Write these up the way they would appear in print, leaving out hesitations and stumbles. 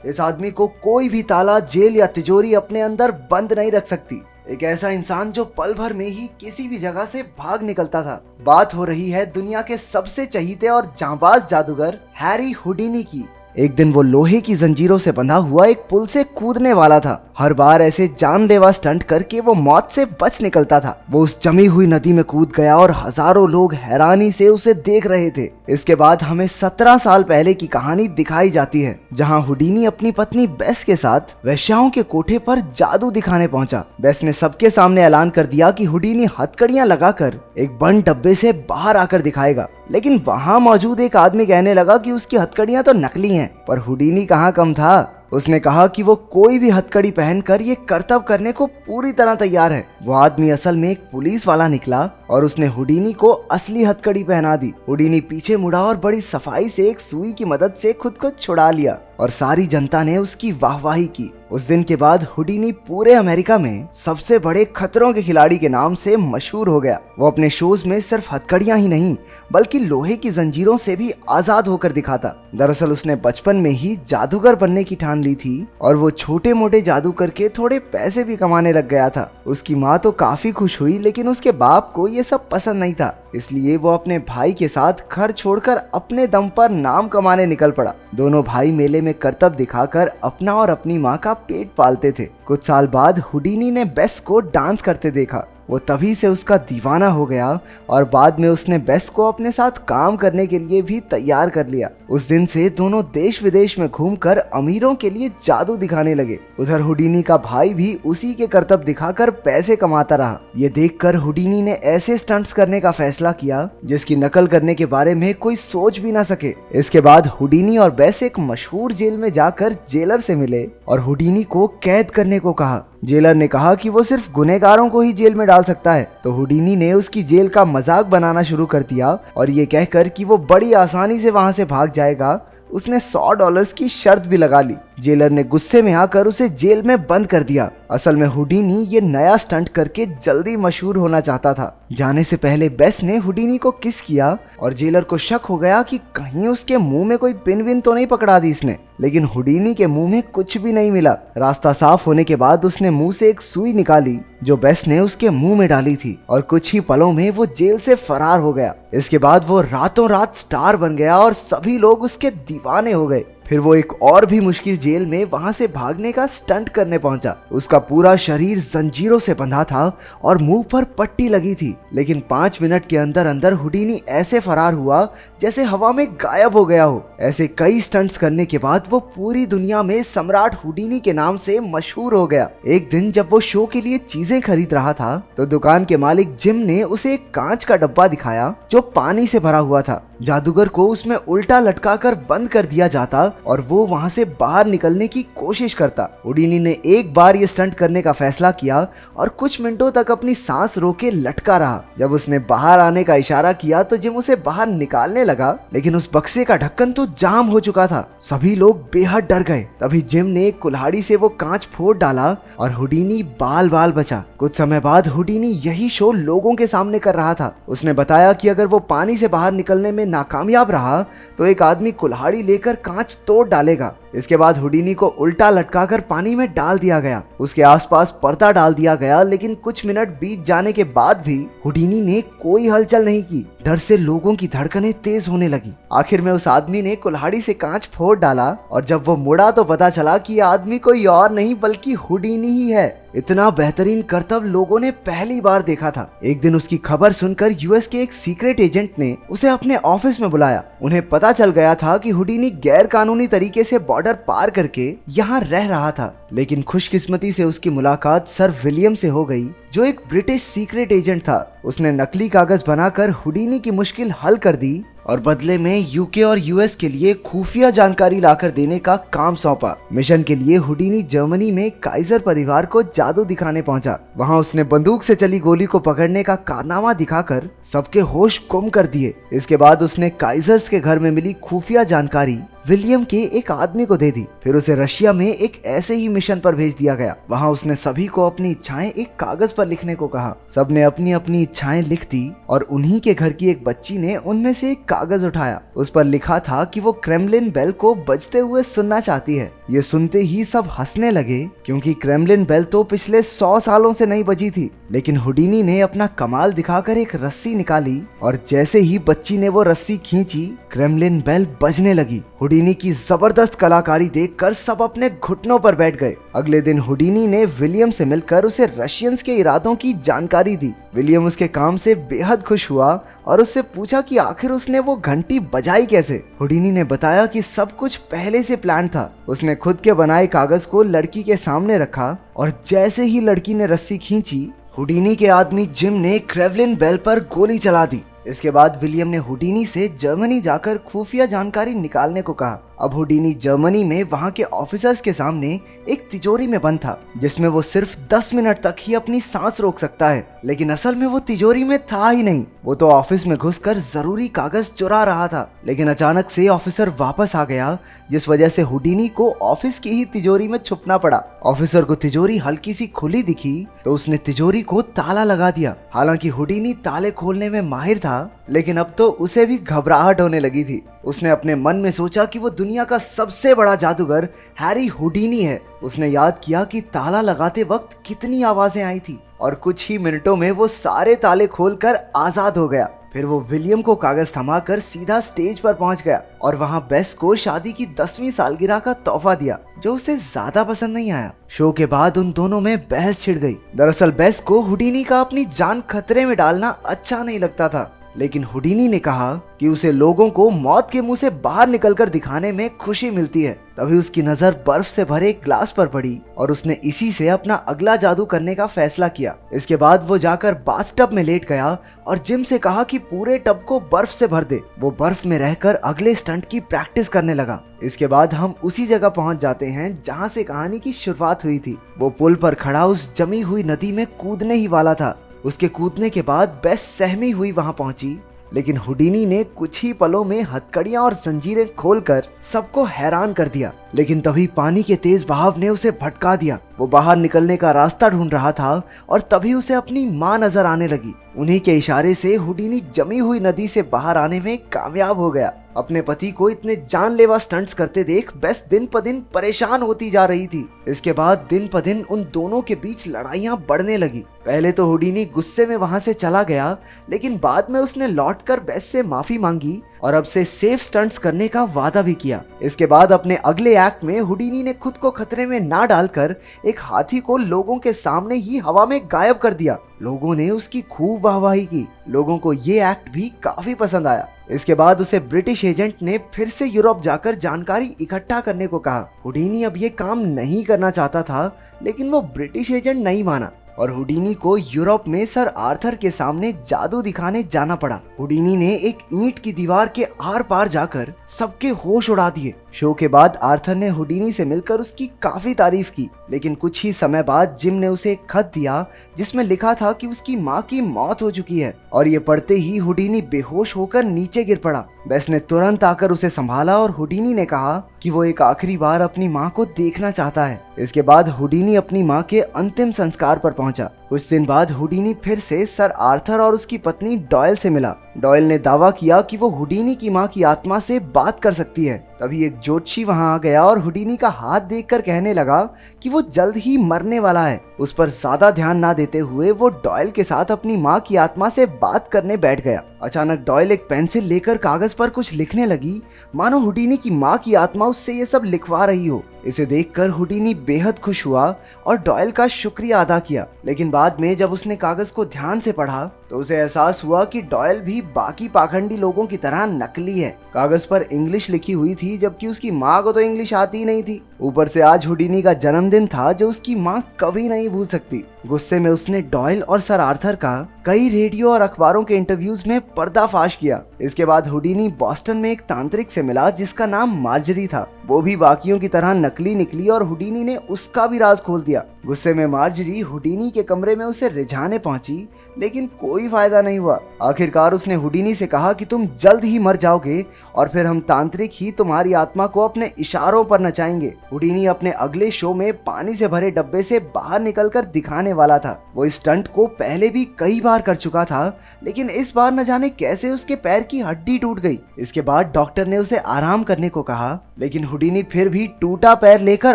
इस आदमी को कोई भी ताला, जेल या तिजोरी अपने अंदर बंद नहीं रख सकती। एक ऐसा इंसान जो पल भर में ही किसी भी जगह से भाग निकलता था। बात हो रही है दुनिया के सबसे चहीते और जांबाज जादूगर हैरी हुडीनी की। एक दिन वो लोहे की जंजीरों से बंधा हुआ एक पुल से कूदने वाला था। हर बार ऐसे जानलेवा स्टंट करके वो मौत से बच निकलता था। वो उस जमी हुई नदी में कूद गया और हजारों लोग हैरानी से उसे देख रहे थे। इसके बाद हमें 17 साल पहले की कहानी दिखाई जाती है, जहां हुडीनी अपनी पत्नी बेस के साथ वेश्याओं के कोठे पर जादू दिखाने पहुंचा। बेस ने सबके सामने ऐलान कर दिया कि हुडीनी हथकड़ियां लगाकर एक बंद डब्बे से बाहर आकर दिखाएगा, लेकिन वहां मौजूद एक आदमी कहने लगा कि उसकी हथकड़ियां तो नकली हैं। पर हुडीनी कहाँ कम था। उसने कहा कि वो कोई भी हथकड़ी पहनकर ये करतब करने को पूरी तरह तैयार है। वो आदमी असल में एक पुलिस वाला निकला और उसने हुडीनी को असली हथकड़ी पहना दी। हुडीनी पीछे मुड़ा और बड़ी सफाई से एक सुई की मदद से खुद को छुड़ा लिया और सारी जनता ने उसकी वाहवाही की। उस दिन के बाद हुडीनी पूरे अमेरिका में सबसे बड़े खतरों के खिलाड़ी के नाम से मशहूर हो गया। वो अपने शोज में सिर्फ हथकड़ियां ही नहीं बल्कि लोहे की जंजीरों से भी आजाद होकर दिखाता। दरअसल उसने बचपन में ही जादूगर बनने की ठान ली थी और वो छोटे मोटे जादू करके थोड़े पैसे भी कमाने लग गया था। उसकी माँ तो काफी खुश हुई, लेकिन उसके बाप को ये सब पसंद नहीं था। इसलिए वो अपने भाई के साथ घर छोड़कर अपने दम पर नाम कमाने निकल पड़ा। दोनों भाई मेले में करतब दिखाकर अपना और अपनी माँ का पेट पालते थे। कुछ साल बाद हुडीनी ने बेस को डांस करते देखा। वो तभी से उसका दीवाना हो गया और बाद में उसने बेस को अपने साथ काम करने के लिए भी तैयार कर लिया। उस दिन से दोनों देश विदेश में घूमकर अमीरों के लिए जादू दिखाने लगे। उधर हुडीनी का भाई भी उसी के करतब दिखाकर पैसे कमाता रहा। ये देखकर हुडीनी ने ऐसे स्टंट्स करने का फैसला किया जिसकी नकल करने के बारे में कोई सोच भी ना सके। इसके बाद हुडीनी और बेस एक मशहूर जेल में जाकर जेलर से मिले और हुडीनी को कैद करने को कहा। जेलर ने कहा कि वो सिर्फ गुनहगारों को ही जेल में डाल सकता है, तो हुडीनी ने उसकी जेल का मजाक बनाना शुरू कर दिया और ये कहकर कि वो बड़ी आसानी से वहां से भाग जाएगा, उसने $100 की शर्त भी लगा ली। जेलर ने गुस्से में आकर उसे जेल में बंद कर दिया। असल में हुडीनी ये नया स्टंट करके जल्दी मशहूर होना चाहता था। जाने से पहले बेस ने हुडीनी को किस किया और जेलर को शक हो गया कि कहीं उसके मुंह में कोई पिन विन तो नहीं पकड़ा दी इसने, लेकिन हुडीनी के मुंह में कुछ भी नहीं मिला। रास्ता साफ होने के बाद उसने मुंह से एक सुई निकाली जो बेस ने उसके मुंह में डाली थी और कुछ ही पलों में वो जेल से फरार हो गया। इसके बाद वो रातों रात स्टार बन गया और सभी लोग उसके दीवाने हो गए। फिर वो एक और भी मुश्किल जेल में वहां से भागने का स्टंट करने पहुंचा। उसका पूरा शरीर जंजीरों से बंधा था और मुंह पर पट्टी लगी थी, लेकिन 5 मिनट के अंदर अंदर हुडीनी ऐसे फरार हुआ जैसे हवा में गायब हो गया हो। ऐसे कई स्टंट्स करने के बाद वो पूरी दुनिया में सम्राट हुडीनी के नाम से मशहूर हो गया। एक दिन जब वो शो के लिए चीजें खरीद रहा था तो दुकान के मालिक जिम ने उसे एक कांच का डब्बा दिखाया जो पानी से भरा हुआ था। जादूगर को उसमें उल्टा लटकाकर बंद कर दिया जाता और वो वहां से बाहर निकलने की कोशिश करता। हुडीनी ने एक बार ये स्टंट करने का फैसला किया और कुछ मिनटों तक अपनी सांस रोके लटका रहा। जब उसने बाहर आने का इशारा किया तो जिम उसे बाहर निकालने लगा, लेकिन उस बक्से का ढक्कन तो जाम हो चुका था। सभी लोग बेहद डर गए। तभी जिम ने एक कुल्हाड़ी से वो कांच फोड़ डाला और हुडीनी बाल बाल बचा। कुछ समय बाद हुडीनी यही शो लोगों के सामने कर रहा था। उसने बताया कि अगर वो पानी से बाहर निकलने में नाकामयाब रहा तो एक आदमी कुल्हाड़ी लेकर कांच तोड़ डालेगा। इसके बाद हुडीनी को उल्टा लटकाकर पानी में डाल दिया गया। उसके आसपास पर्दा डाल दिया गया, लेकिन कुछ मिनट बीत जाने के बाद भी हुडीनी ने कोई हलचल नहीं की। डर से लोगों की धड़कनें तेज होने लगी। आखिर में उस आदमी ने कुल्हाड़ी से कांच फोड़ डाला और जब वो मुड़ा तो पता चला कि यह आदमी कोई और नहीं बल्कि हुडीनी ही है। इतना बेहतरीन करतब लोगों ने पहली बार देखा था। एक दिन उसकी खबर सुनकर यूएस के एक सीक्रेट एजेंट ने उसे अपने ऑफिस में बुलाया। उन्हें पता चल गया था कि हुडीनी गैर कानूनी तरीके से बॉर्डर पार करके यहाँ रह रहा था, लेकिन खुशकिस्मती से उसकी मुलाकात सर विलियम से हो गई जो एक ब्रिटिश सीक्रेट एजेंट था। उसने नकली कागज बनाकर हुडीनी की मुश्किल हल कर दी और बदले में यूके और यूएस के लिए खुफिया जानकारी लाकर देने का काम सौंपा। मिशन के लिए हुडीनी जर्मनी में काइजर परिवार को जादू दिखाने पहुंचा। वहां उसने बंदूक से चली गोली को पकड़ने का कारनामा दिखाकर सबके होश गुम कर दिए। इसके बाद उसने काइजर्स के घर में मिली खुफिया जानकारी विलियम के एक आदमी को दे दी। फिर उसे रशिया में एक ऐसे ही मिशन पर भेज दिया गया। वहां उसने सभी को अपनी इच्छाएं एक कागज पर लिखने को कहा। सबने अपनी अपनी इच्छाएं लिख दी और उन्हीं के घर की एक बच्ची ने उनमें से एक कागज उठाया। उस पर लिखा था कि वो क्रेमलिन बेल को बजते हुए सुनना चाहती है। ये सुनते ही सब हंसने लगे, क्योंकि क्रेमलिन बेल तो पिछले 100 सालों से नहीं बजी थी। लेकिन हुडीनी ने अपना कमाल दिखाकर एक रस्सी निकाली और जैसे ही बच्ची ने वो रस्सी खींची, क्रेमलिन बेल बजने लगी। हुडीनी की जबरदस्त कलाकारी देखकर सब अपने घुटनों पर बैठ गए। अगले दिन हुडीनी ने विलियम से मिलकर उसे रशियंस के इरादों की जानकारी दी। विलियम उसके काम से बेहद खुश हुआ और उससे पूछा कि आखिर उसने वो घंटी बजाई कैसे। हुडीनी ने बताया कि सब कुछ पहले से प्लान था। उसने खुद के बनाए कागज को लड़की के सामने रखा और जैसे ही लड़की ने रस्सी खींची, हुडीनी के आदमी जिम ने क्रेमलिन बेल पर गोली चला दी। इसके बाद विलियम ने हुडीनी से जर्मनी जाकर खुफिया जानकारी निकालने को कहा। अब हुडीनी जर्मनी में वहां के ऑफिसर्स के सामने एक तिजोरी में बंद था, जिसमें वो सिर्फ 10 मिनट तक ही अपनी सांस रोक सकता है। लेकिन असल में वो तिजोरी में था ही नहीं, वो तो ऑफिस में घुसकर जरूरी कागज चुरा रहा था। लेकिन अचानक से ऑफिसर वापस आ गया, जिस वजह से हुडीनी को ऑफिस की ही तिजोरी में छुपना पड़ा। ऑफिसर को तिजोरी हल्की सी खुली दिखी तो उसने तिजोरी को ताला लगा दिया। हालांकि हुडीनी ताले खोलने में माहिर था, लेकिन अब तो उसे भी घबराहट होने लगी थी। उसने अपने मन में सोचा कि वो दुनिया का सबसे बड़ा जादूगर हैरी हुडीनी है। उसने याद किया कि ताला लगाते वक्त कितनी आवाजें आई थी और कुछ ही मिनटों में वो सारे ताले खोलकर आजाद हो गया। फिर वो विलियम को कागज थमाकर सीधा स्टेज पर पहुंच गया और वहां बेस को शादी की 10वीं सालगिरह का तोहफा दिया, जो उसे ज्यादा पसंद नहीं आया। शो के बाद उन दोनों में बहस छिड़ गई। दरअसल बेस को हुडीनी का अपनी जान खतरे में डालना अच्छा नहीं लगता था, लेकिन हुडीनी ने कहा कि उसे लोगों को मौत के मुंह से बाहर निकलकर दिखाने में खुशी मिलती है। तभी उसकी नजर बर्फ से भरे एक ग्लास पर पड़ी और उसने इसी से अपना अगला जादू करने का फैसला किया। इसके बाद वो जाकर बाथटब में लेट गया और जिम से कहा कि पूरे टब को बर्फ से भर दे। वो बर्फ में रहकर अगले स्टंट की प्रैक्टिस करने लगा। इसके बाद हम उसी जगह पहुंच जाते हैं जहां से कहानी की शुरुआत हुई थी। वो पुल पर खड़ा उस जमी हुई नदी में कूदने ही वाला था। उसके कूदने के बाद बेस सहमी हुई वहां पहुंची, लेकिन हुडीनी ने कुछ ही पलों में हथकड़ियां और जंजीरें खोलकर सबको हैरान कर दिया। लेकिन तभी पानी के तेज बहाव ने उसे भटका दिया। वो बाहर निकलने का रास्ता ढूंढ रहा था और तभी उसे अपनी माँ नजर आने लगी। उन्हीं के इशारे से हुडीनी जमी हुई नदी से बाहर आने में कामयाब हो गया। अपने पति को इतने जानलेवा स्टंट्स करते देख बेस दिन प दिन परेशान होती जा रही थी। इसके बाद दिन प दिन उन दोनों के बीच लड़ाइयां बढ़ने लगी। पहले तो हुडीनी गुस्से में वहां से चला गया, लेकिन बाद में उसने लौटकर बेस से माफी मांगी और अब से सेफ स्टंट्स करने का वादा भी किया। इसके बाद अपने अगले एक्ट में हुडीनी ने खुद को खतरे में ना डालकर एक हाथी को लोगों के सामने ही हवा में गायब कर दिया। लोगों ने उसकी खूब वाहवाही की। लोगों को ये एक्ट भी काफी पसंद आया। इसके बाद उसे ब्रिटिश एजेंट ने फिर से यूरोप जाकर जानकारी इकट्ठा करने को कहा। हुडीनी अब ये काम नहीं करना चाहता था, लेकिन वो ब्रिटिश एजेंट नहीं माना और हुडीनी को यूरोप में सर आर्थर के सामने जादू दिखाने जाना पड़ा। हुडीनी ने एक ईंट की दीवार के आर पार जाकर सबके होश उड़ा दिए। शो के बाद आर्थर ने हुडीनी से मिलकर उसकी काफी तारीफ की, लेकिन कुछ ही समय बाद जिम ने उसे एक खत दिया जिसमें लिखा था कि उसकी माँ की मौत हो चुकी है और ये पढ़ते ही हुडीनी बेहोश होकर नीचे गिर पड़ा। बेस ने तुरंत आकर उसे संभाला और हुडीनी ने कहा कि वो एक आखिरी बार अपनी माँ को देखना चाहता है। इसके बाद हुडीनी अपनी माँ के अंतिम संस्कार पर पहुंचा। कुछ दिन बाद हुडीनी फिर से सर आर्थर और उसकी पत्नी डॉयल से मिला। डॉयल ने दावा किया कि वो हुडीनी की माँ की आत्मा से बात कर सकती है। तभी एक ज्योतिषी वहां आ गया और हुडीनी का हाथ देखकर कहने लगा कि वो जल्द ही मरने वाला है। उस पर ज्यादा ध्यान ना देते हुए वो डॉयल के साथ अपनी माँ की आत्मा से बात करने बैठ गया। अचानक डॉयल एक पेंसिल लेकर कागज पर कुछ लिखने लगी, मानो हुडीनी की माँ की आत्मा उससे ये सब लिखवा रही हो। इसे देखकर हुडीनी बेहद खुश हुआ और डॉयल का शुक्रिया अदा किया। लेकिन बाद में जब उसने कागज को ध्यान से पढ़ा तो उसे एहसास हुआ कि डॉयल भी बाकी पाखंडी लोगों की तरह नकली है। कागज पर इंग्लिश लिखी हुई थी, जबकि उसकी माँ को तो इंग्लिश आती ही नहीं थी। ऊपर से आज हुडीनी का जन्मदिन था जो उसकी माँ कभी नहीं भूल सकती। गुस्से में उसने डॉयल और सर आर्थर का कई रेडियो और अखबारों के इंटरव्यूज में पर्दाफाश किया। इसके बाद हुडीनी बॉस्टन में एक तांत्रिक से मिला जिसका नाम मार्जरी था। वो भी बाकियों की तरह नकली निकली और हुडीनी ने उसका भी राज खोल दिया। गुस्से में मार्जरी हुडीनी के कमरे में उसे रिझाने पहुंची, लेकिन कोई फायदा नहीं हुआ। आखिरकार उसने हुडीनी से कहा कि तुम जल्द ही मर जाओगे और फिर हम तांत्रिक ही तुम्हारी आत्मा को अपने इशारों पर नचाएंगे। हुडीनी अपने अगले शो में पानी से भरे डब्बे से बाहर निकलकर दिखाने वाला था। वो इस स्टंट को पहले भी कई बार कर चुका था, लेकिन इस बार न जाने कैसे उसके पैर की हड्डी टूट गई। इसके बाद डॉक्टर ने उसे आराम करने को कहा, लेकिन हुडीनी फिर भी टूटा पैर लेकर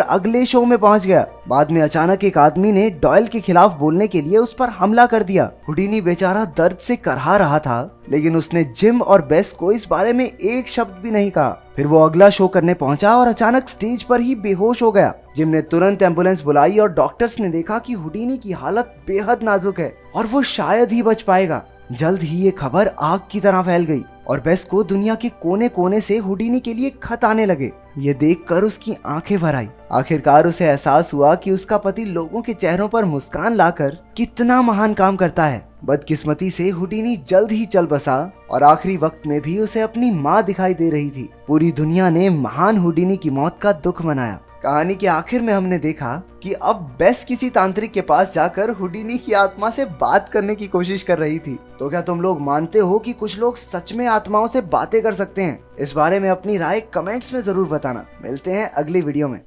अगले शो में पहुंच गया। बाद में अचानक एक आदमी ने डॉयल के खिलाफ बोलने के लिए उस पर हमला कर दिया। हुडीनी बेचारा दर्द से करहा रहा था, लेकिन उसने जिम और बेस को इस बारे में एक शब्द भी नहीं कहा। फिर वो अगला शो करने पहुंचा और अचानक स्टेज पर ही बेहोश हो गया। जिम ने तुरंत एम्बुलेंस बुलाई और डॉक्टर्स ने देखा कि हुडीनी की हालत बेहद नाजुक है और वो शायद ही बच पाएगा। जल्द ही ये खबर आग की तरह फैल गई और बेस को दुनिया के कोने कोने से हुडीनी के लिए खत आने लगे। ये देखकर उसकी आंखें भर आई। आखिरकार उसे एहसास हुआ कि उसका पति लोगों के चेहरों पर मुस्कान लाकर कितना महान काम करता है। बदकिस्मती से हुडीनी जल्द ही चल बसा और आखिरी वक्त में भी उसे अपनी माँ दिखाई दे रही थी। पूरी दुनिया ने महान हुडीनी की मौत का दुख मनाया। कहानी के आखिर में हमने देखा कि अब बेस किसी तांत्रिक के पास जाकर हुडीनी की आत्मा से बात करने की कोशिश कर रही थी। तो क्या तुम लोग मानते हो कि कुछ लोग सच में आत्माओं से बातें कर सकते हैं? इस बारे में अपनी राय कमेंट्स में जरूर बताना। मिलते हैं अगली वीडियो में।